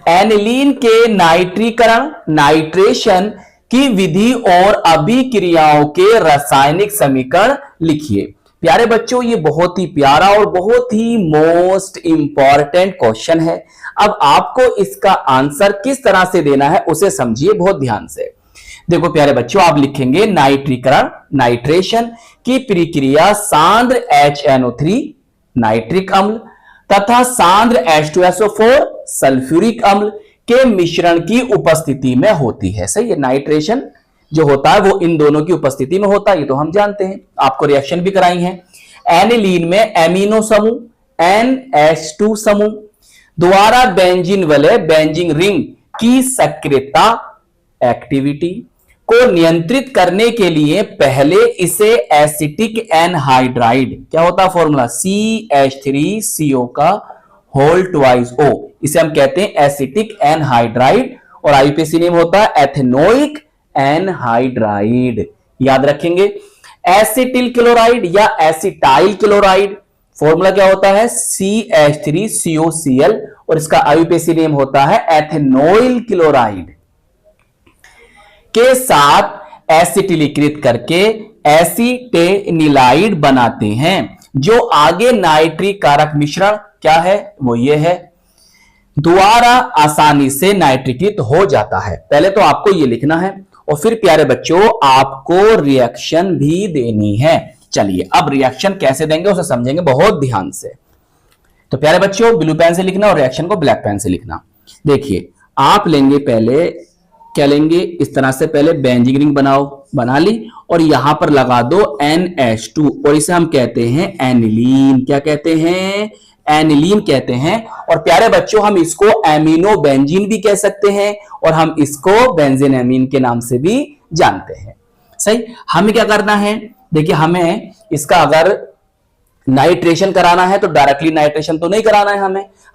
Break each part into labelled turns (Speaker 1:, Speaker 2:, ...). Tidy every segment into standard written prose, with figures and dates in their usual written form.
Speaker 1: Aniline के नाइट्रीकरण nitration की विधि और अभिक्रियाओं के रासायनिक समीकरण लिखिए। प्यारे बच्चों, ये बहुत ही प्यारा और बहुत ही मोस्ट इंपॉर्टेंट क्वेश्चन है। अब आपको इसका आंसर किस तरह से देना है उसे समझिए बहुत ध्यान से। देखो प्यारे बच्चों, आप लिखेंगे नाइट्रीकरण नाइट्रेशन की प्रक्रिया सांद्र HNO3 नाइट्रिक अम्ल तथा सांद्र H2SO4 सल्फ्यूरिक अम्ल के मिश्रण की उपस्थिति में होती है। सही है, नाइट्रेशन जो होता है वो इन दोनों की उपस्थिति में होता है, ये तो हम जानते हैं, आपको रिएक्शन भी कराई है। एनिलीन में एमिनो समूह NH2 समूह द्वारा बेंजीन वाले बेंजीन रिंग की सक्रियता एक्टिविटी को नियंत्रित करने के लिए पहले इसे एसिटिक एनहाइड्राइड, क्या होता है फॉर्मूला, CH3CO का होल ट्वाइस O, इसे हम कहते हैं एसिटिक एनहाइड्राइड, और आईयूपीएसी नेम होता है एथेनोइक एनहाइड्राइड। याद रखेंगे। एसिटिल क्लोराइड या एसिटाइल क्लोराइड फॉर्मूला क्या होता है, CH3COCl, और इसका आईयूपीएसी नेम होता है एथेनोइल क्लोराइड के साथ एसिटिलीकृत करके एसीटेनिलाइड बनाते हैं, जो आगे नाइट्रिक कारक मिश्रण क्या है, वो ये है, द्वारा आसानी से नाइट्रीकृत हो जाता है। पहले तो आपको ये लिखना है और फिर प्यारे बच्चों आपको रिएक्शन भी देनी है। चलिए अब रिएक्शन कैसे देंगे उसे समझेंगे बहुत ध्यान से। तो प्यारे बच्चों ब्लू पेन से लिखना और रिएक्शन को ब्लैक पेन से लिखना। देखिए आप लेंगे, पहले क्या लेंगे, इस तरह से पहले बेंजीन रिंग बना ली और यहां पर लगा दो NH2 और इसे हम कहते हैं एनिलीन। क्या कहते हैं, एनिलीन कहते हैं। और प्यारे बच्चों हम इसको एमिनो बेंजीन भी कह सकते हैं और हम इसको बेंजीन एमीन के नाम से भी जानते हैं। सही, हमें क्या करना है, देखिए हमें इसका अगर नाइट्रेशन कराना है तो डायरेक्टली नाइट्रेशन तो नहीं कराना है,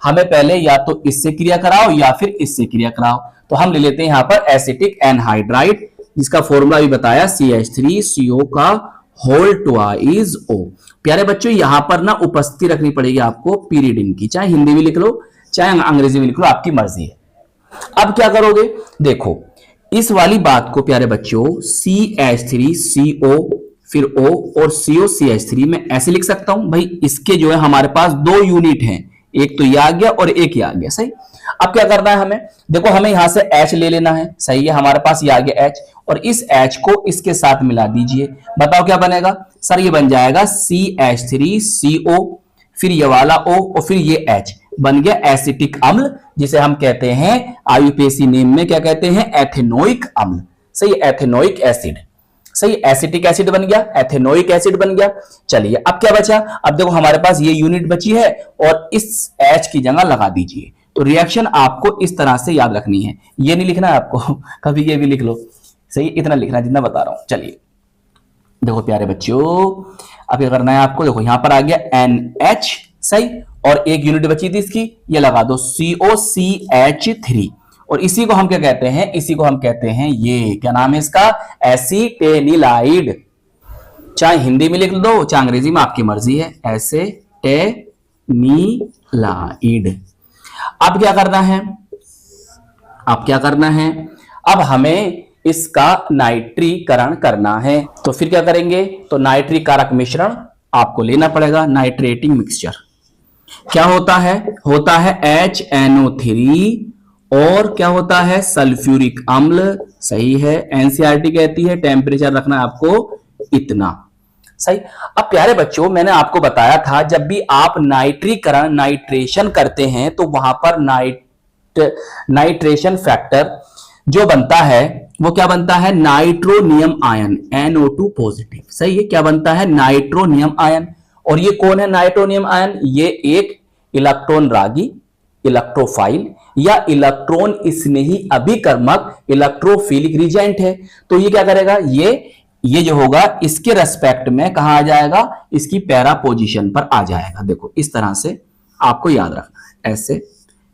Speaker 1: हमें पहले या तो इससे क्रिया कराओ या फिर इससे क्रिया कराओ। तो हम ले लेते हैं यहां पर एसिटिक एनहाइड्राइड, जिसका फॉर्मूला भी बताया CH3CO का होल ट्वाइस O। प्यारे बच्चों यहां पर ना उपस्थिति रखनी पड़ेगी आपको पीरियडिन की, चाहे हिंदी में लिख लो चाहे अंग्रेजी में लिख लो, आपकी मर्जी है। अब क्या करोगे, देखो इस वाली बात को प्यारे बच्चों CH3CO फिर O और COCH3 में ऐसे लिख सकता हूं भाई, इसके जो है हमारे पास दो यूनिट हैं, एक तो ये आ गया और एक ये आ गया। सही, अब क्या करना है हमें, देखो हमें यहां से H ले लेना है। सही है, हमारे पास ये आ गया H और इस H को इसके साथ मिला दीजिए, बताओ क्या बनेगा सर, ये बन जाएगा CH3CO फिर ये वाला O और फिर ये H, बन गया एसिटिक अम्ल, जिसे हम कहते हैं आईयूपीएसी नेम में क्या कहते हैं, एथेनोइक अम्ल। सही, एथेनोइक एसिड। सही, एसिटिक एसिड बन गया, एथेनोइक एसिड बन गया। चलिए अब क्या बचा, अब देखो हमारे पास ये यूनिट बची है और इस H की जगह लगा दीजिए। तो रिएक्शन आपको इस तरह से याद रखनी है, ये नहीं लिखना है आपको, कभी ये भी लिख लो। सही, इतना लिखना है जितना बता रहा हूं। चलिए देखो प्यारे बच्चों अब क्या करना है आपको, देखो यहां पर आ गया NH, सही, और एक यूनिट बची थी इसकी, ये लगा दो COCH3, और इसी को हम क्या कहते हैं, इसी को हम कहते हैं ये क्या नाम है इसका, एसीटेनिलाइड। चाहे हिंदी में लिख दो चाहे अंग्रेजी में, आपकी मर्जी है, एसीटेनिलाइड। अब क्या करना है, अब क्या करना है, अब हमें इसका नाइट्रीकरण करना है। तो फिर क्या करेंगे, तो नाइट्रिक कारक मिश्रण आपको लेना पड़ेगा, नाइट्रेटिंग मिक्सचर। क्या होता है HNO3 और क्या होता है सल्फ्यूरिक अम्ल। सही है, एनसीईआरटी कहती है टेम्परेचर रखना है आपको इतना। सही, अब प्यारे बच्चों मैंने आपको बताया था जब भी आप नाइट्रीकरण नाइट्रेशन करते हैं तो वहां पर नाइट्रेशन फैक्टर जो बनता है वो क्या बनता है, नाइट्रोनियम आयन NO2 पॉजिटिव। सही है, क्या बनता है, नाइट्रोनियम आयन। और ये कौन है नाइट्रोनियम आयन, ये एक इलेक्ट्रॉन रागी, इलेक्ट्रोफाइल या इलेक्ट्रॉन स्नेही अभिकर्मक इलेक्ट्रोफिलिक रिजेंट है। तो ये क्या करेगा, ये जो होगा इसके रेस्पेक्ट में कहां आ जाएगा, इसकी पैरा पोजीशन पर आ जाएगा। देखो इस तरह से आपको याद रखना है, ऐसे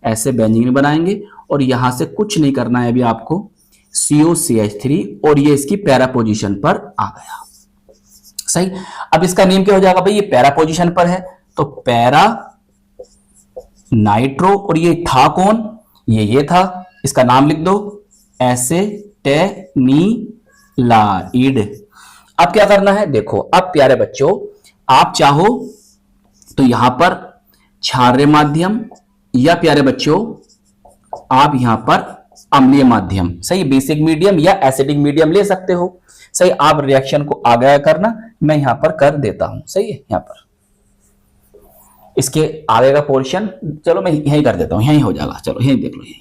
Speaker 1: ऐसे बेंजीन बनाएंगे और यहां से कुछ नहीं करना है अभी आपको, COCH3 और ये इसकी पैरा पोजीशन पर आ गया। सही, अब इसका नेम क्या हो जाएगा भाई, ये पैरा पोजीशन पर है तो पैरा नाइट्रो, और ये था कौन, ये था, इसका नाम लिख दो एसेटेनिलाइड। अब क्या करना है, देखो अब प्यारे बच्चों आप चाहो तो यहां पर क्षारीय माध्यम या प्यारे बच्चों आप यहां पर अम्लीय माध्यम, सही, बेसिक मीडियम या एसिडिक मीडियम ले सकते हो, सही। आप रिएक्शन को आगे करना, मैं यहां पर कर देता हूं, सही है। यहां पर इसके आगे का पोर्शन चलो मैं यहीं कर देता हूं, यहीं हो जाएगा, चलो यहीं देख लो। यहीं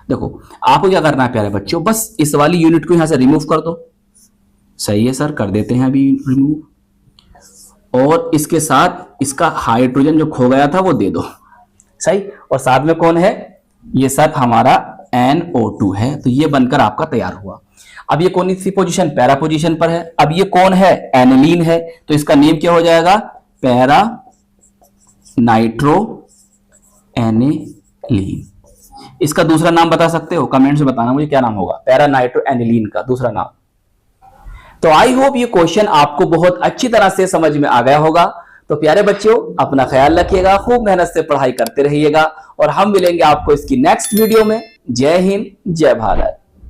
Speaker 1: देखो आपको क्या करना है प्यारे बच्चों, बस इस वाली यूनिट को यहां से रिमूव कर दो, सही है सर, कर देते हैं अभी रिमूव। और इसके साथ इसका हाइड्रोजन जो खो गया था वो दे दो, सही। और साथ में कौन है, ये सर हमारा NO2 है, तो ये बनकर आपका तैयार हुआ। अब ये कौन सी पोजीशन, पैरा पोजीशन पर है। अब ये कौन है, एनिलीन है, तो इसका नेम क्या हो जाएगा, पैरा नाइट्रो एनिलीन। इसका दूसरा नाम बता सकते हो, कमेंट से बताना मुझे क्या नाम होगा पैरा नाइट्रो एनिलीन का दूसरा नाम। तो आई होप ये क्वेश्चन आपको बहुत अच्छी तरह से समझ में आ गया होगा। तो प्यारे बच्चों अपना ख्याल रखिएगा, खूब मेहनत से पढ़ाई करते रहिएगा और हम मिलेंगे आपको इसकी नेक्स्ट वीडियो में। जय हिंद, जय भारत।